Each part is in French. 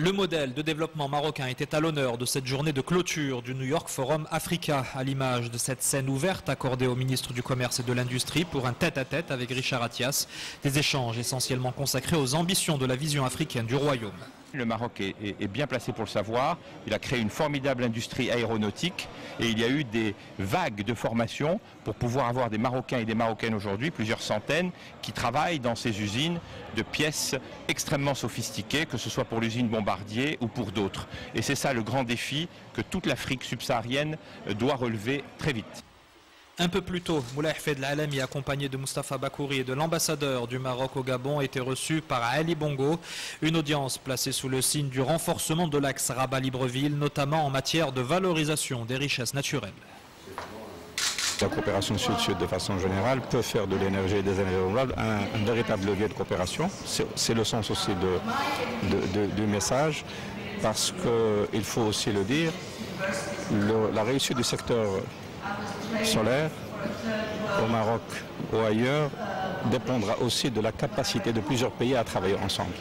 Le modèle de développement marocain était à l'honneur de cette journée de clôture du New York Forum Africa, à l'image de cette scène ouverte accordée au ministre du Commerce et de l'Industrie pour un tête-à-tête avec Richard Attias, des échanges essentiellement consacrés aux ambitions de la vision africaine du royaume. Le Maroc est bien placé pour le savoir, il a créé une formidable industrie aéronautique et il y a eu des vagues de formation pour pouvoir avoir des Marocains et des Marocaines aujourd'hui, plusieurs centaines, qui travaillent dans ces usines de pièces extrêmement sophistiquées, que ce soit pour l'usine Bombardier ou pour d'autres. Et c'est ça le grand défi que toute l'Afrique subsaharienne doit relever très vite. Un peu plus tôt, Moulay Hafed Al-Alami, accompagné de Moustapha Bakouri et de l'ambassadeur du Maroc au Gabon, était reçu par Ali Bongo. Une audience placée sous le signe du renforcement de l'axe Rabat-Libreville, notamment en matière de valorisation des richesses naturelles. La coopération sud-sud de façon générale peut faire de l'énergie et des énergies renouvelables un véritable levier de coopération. C'est le sens aussi du message, parce qu'il faut aussi le dire, la réussite du secteur solaire au Maroc ou ailleurs dépendra aussi de la capacité de plusieurs pays à travailler ensemble.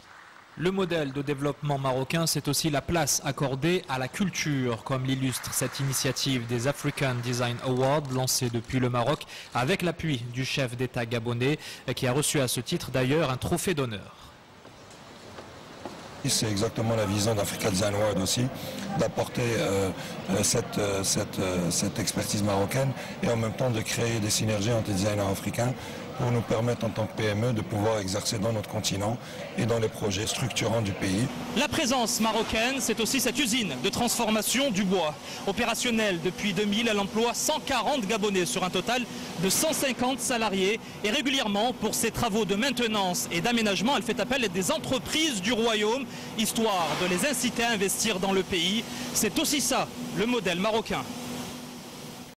Le modèle de développement marocain, c'est aussi la place accordée à la culture, comme l'illustre cette initiative des African Design Awards lancée depuis le Maroc avec l'appui du chef d'État gabonais qui a reçu à ce titre d'ailleurs un trophée d'honneur. C'est exactement la vision d'Africa Design Award aussi, d'apporter cette expertise marocaine et en même temps de créer des synergies entre les designers africains pour nous permettre en tant que PME de pouvoir exercer dans notre continent et dans les projets structurants du pays. La présence marocaine, c'est aussi cette usine de transformation du bois. Opérationnelle depuis 2000, elle emploie 140 Gabonais sur un total de 150 salariés. Et régulièrement, pour ses travaux de maintenance et d'aménagement, elle fait appel à des entreprises du royaume, histoire de les inciter à investir dans le pays. C'est aussi ça, le modèle marocain.